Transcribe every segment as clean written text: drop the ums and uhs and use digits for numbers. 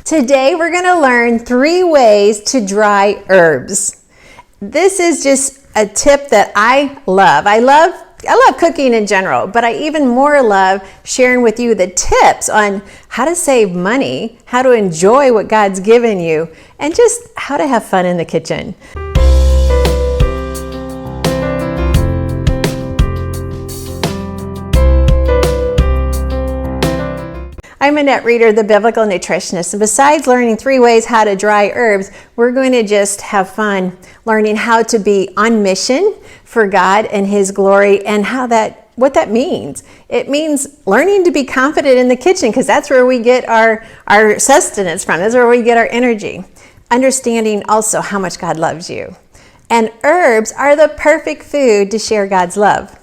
Today we're going to learn 3 ways to dry herbs. This is just a tip that I love. I love cooking in general, but I even more love sharing with you the tips on how to save money, how to enjoy what God's given you, and just how to have fun in the kitchen. I'm Annette Reeder, the Biblical Nutritionist, and besides learning 3 ways how to dry herbs, we're going to just have fun learning how to be on mission for God and His glory and what that means. It means learning to be confident in the kitchen, because that's where we get our sustenance from. That's where we get our energy. Understanding also how much God loves you. And herbs are the perfect food to share God's love.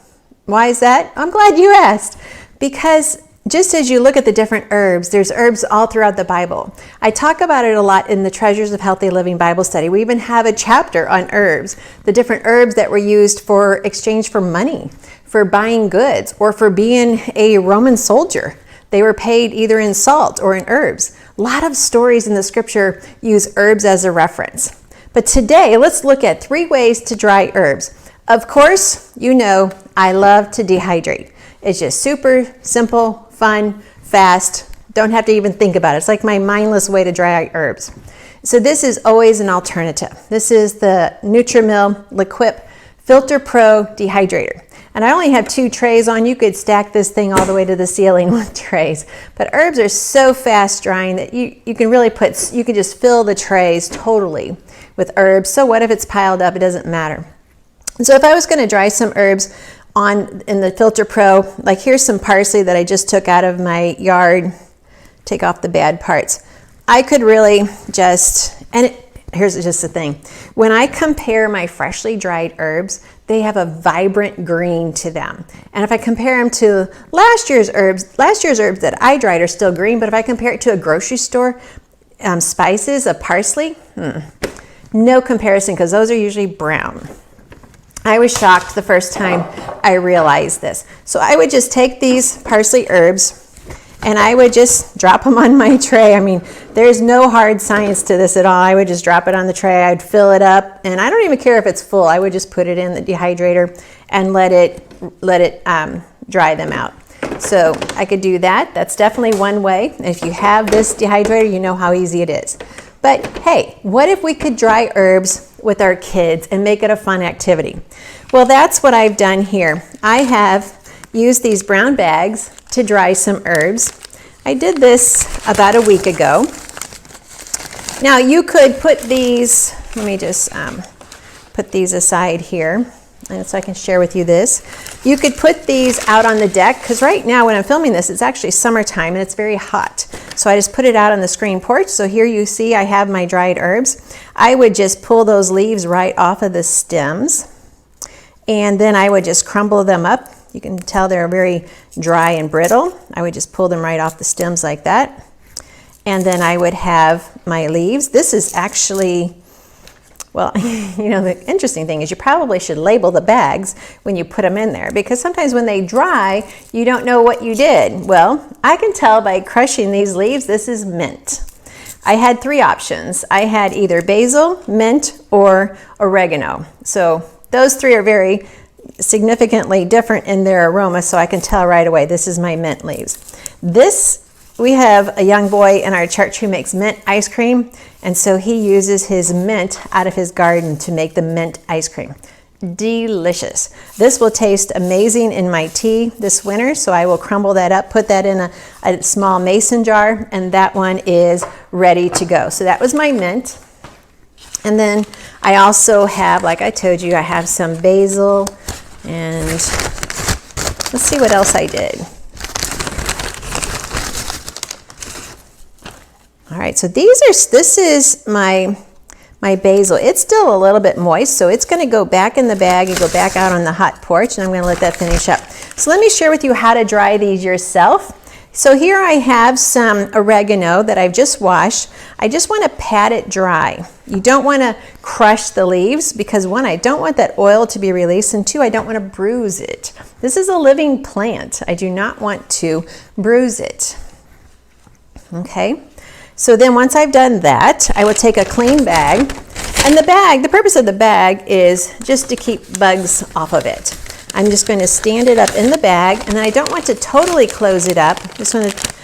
Why is that? I'm glad you asked. Because just as you look at the different herbs, there's herbs all throughout the Bible. I talk about it a lot in the Treasures of Healthy Living Bible Study. We even have a chapter on herbs, the different herbs that were used for exchange for money, for buying goods, or for being a Roman soldier. They were paid either in salt or in herbs. A lot of stories in the scripture use herbs as a reference. But today, let's look at 3 ways to dry herbs. Of course, you know I love to dehydrate. It's just super simple, fun, fast. Don't have to even think about it. It's like my mindless way to dry herbs. So this is always an alternative. This is the Nutrimil Liquip Filter Pro Dehydrator. And I only have 2 trays on. You could stack this thing all the way to the ceiling with trays. But herbs are so fast drying that you can just fill the trays totally with herbs. So what if it's piled up? It doesn't matter. So if I was going to dry some herbs in the Filter Pro, like here's some parsley that I just took out of my yard, take off the bad parts. I could really here's just the thing. When I compare my freshly dried herbs, they have a vibrant green to them. And if I compare them to last year's herbs that I dried are still green, but if I compare it to a grocery store spices of parsley, no comparison, because those are usually brown. I was shocked the first time I realized this. So I would just take these parsley herbs and I would just drop them on my tray. I mean, there's no hard science to this at all. I would just drop it on the tray. I'd fill it up, and I don't even care if it's full. I would just put it in the dehydrator and let it dry them out. So I could do that. That's definitely one way. If you have this dehydrator, you know how easy it is. But hey, what if we could dry herbs with our kids and make it a fun activity? Well, that's what I've done here. I have used these brown bags to dry some herbs. I did this about a week ago. Now you could put these, let me just put these aside here, and so I can share with you this. You could put these out on the deck, because right now when I'm filming this, it's actually summertime and it's very hot. So I just put it out on the screen porch. So here you see I have my dried herbs. I would just pull those leaves right off of the stems, and then I would just crumble them up. You can tell they're very dry and brittle. I would just pull them right off the stems like that. And then I would have my leaves. This is actually, well, you know, the interesting thing is you probably should label the bags when you put them in there, because sometimes when they dry, you don't know what you did. Well, I can tell by crushing these leaves, this is mint. I had 3 options. I had either basil, mint, or oregano. So those 3 are very significantly different in their aroma, so I can tell right away this is my mint leaves. We have a young boy in our church who makes mint ice cream, and so he uses his mint out of his garden to make the mint ice cream. Delicious. This will taste amazing in my tea this winter, so I will crumble that up, put that in a small mason jar, and that one is ready to go. So that was my mint. And then I also have, like I told you, I have some basil, and let's see what else I did. All right, so this is my basil. It's still a little bit moist, so it's going to go back in the bag and go back out on the hot porch, and I'm going to let that finish up. So let me share with you how to dry these yourself. So here I have some oregano that I've just washed. I just want to pat it dry. You don't want to crush the leaves because 1, I don't want that oil to be released, and 2, I don't want to bruise it. This is a living plant. I do not want to bruise it. Okay, So then once I've done that, I will take a clean bag. And the purpose of the bag is just to keep bugs off of it. I'm just going to stand it up in the bag, and then I don't want to totally close it up. Just want to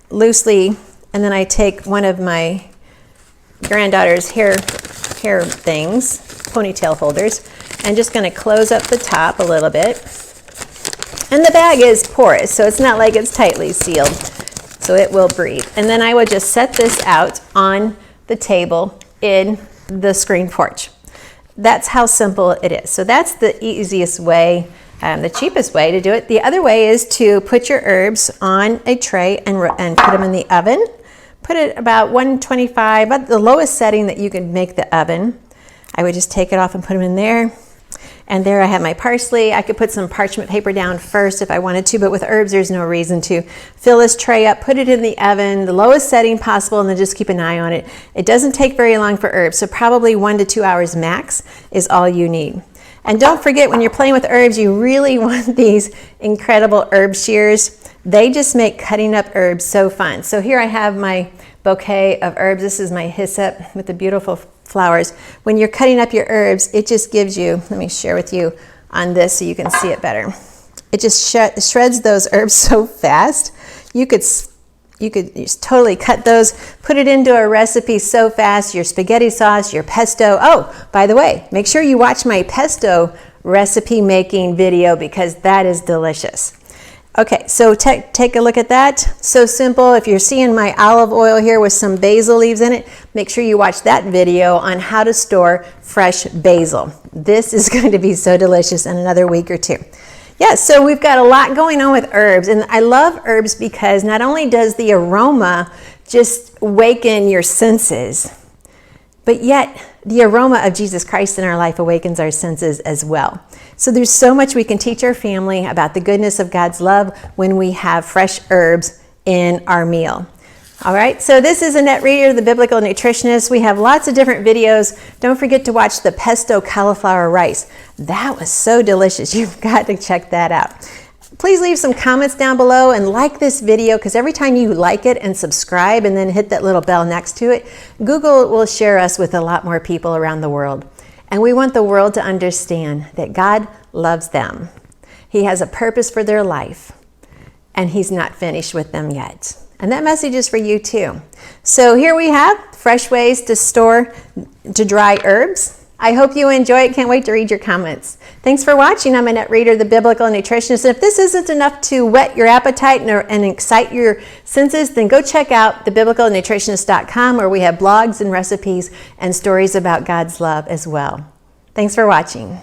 loosely, and then I take one of my granddaughter's hair things, ponytail holders, and just going to close up the top a little bit. And the bag is porous, so it's not like it's tightly sealed, so it will breathe. And then I will just set this out on the table in the screen porch. That's how simple it is. So that's the easiest way, the cheapest way to do it. The other way is to put your herbs on a tray and put them in the oven. Put it about 125, about the lowest setting that you can make the oven. I would just take it off and put them in there. And there I have my parsley. I could put some parchment paper down first if I wanted to, but with herbs, there's no reason to. Fill this tray up, put it in the oven, the lowest setting possible, and then just keep an eye on it. It doesn't take very long for herbs, so probably 1 to 2 hours max is all you need. And don't forget, when you're playing with herbs, you really want these incredible herb shears. They just make cutting up herbs so fun. So here I have my bouquet of herbs. This is my hyssop with the beautiful flowers. When you're cutting up your herbs, it just gives you, let me share with you on this so you can see it better. It just shreds those herbs so fast. You could just totally cut those, put it into a recipe so fast, your spaghetti sauce, your pesto. Oh, by the way, make sure you watch my pesto recipe making video because that is delicious. Okay, so take a look at that. So simple. If you're seeing my olive oil here with some basil leaves in it, make sure you watch that video on how to store fresh basil. This is going to be so delicious in another week or two. Yeah, so we've got a lot going on with herbs, and I love herbs because not only does the aroma just waken your senses, but yet the aroma of Jesus Christ in our life awakens our senses as well. So there's so much we can teach our family about the goodness of God's love when we have fresh herbs in our meal. All right, so this is Annette Reeder, the Biblical Nutritionist. We have lots of different videos. Don't forget to watch the pesto cauliflower rice. That was so delicious. You've got to check that out. Please leave some comments down below and like this video, because every time you like it and subscribe and then hit that little bell next to it, Google will share us with a lot more people around the world. And we want the world to understand that God loves them. He has a purpose for their life, and He's not finished with them yet. And that message is for you too. So here we have fresh ways to dry herbs. I hope you enjoy it. Can't wait to read your comments. Thanks for watching. I'm Annette Reeder, the Biblical Nutritionist. And if this isn't enough to whet your appetite and excite your senses, then go check out thebiblicalnutritionist.com, where we have blogs and recipes and stories about God's love as well. Thanks for watching.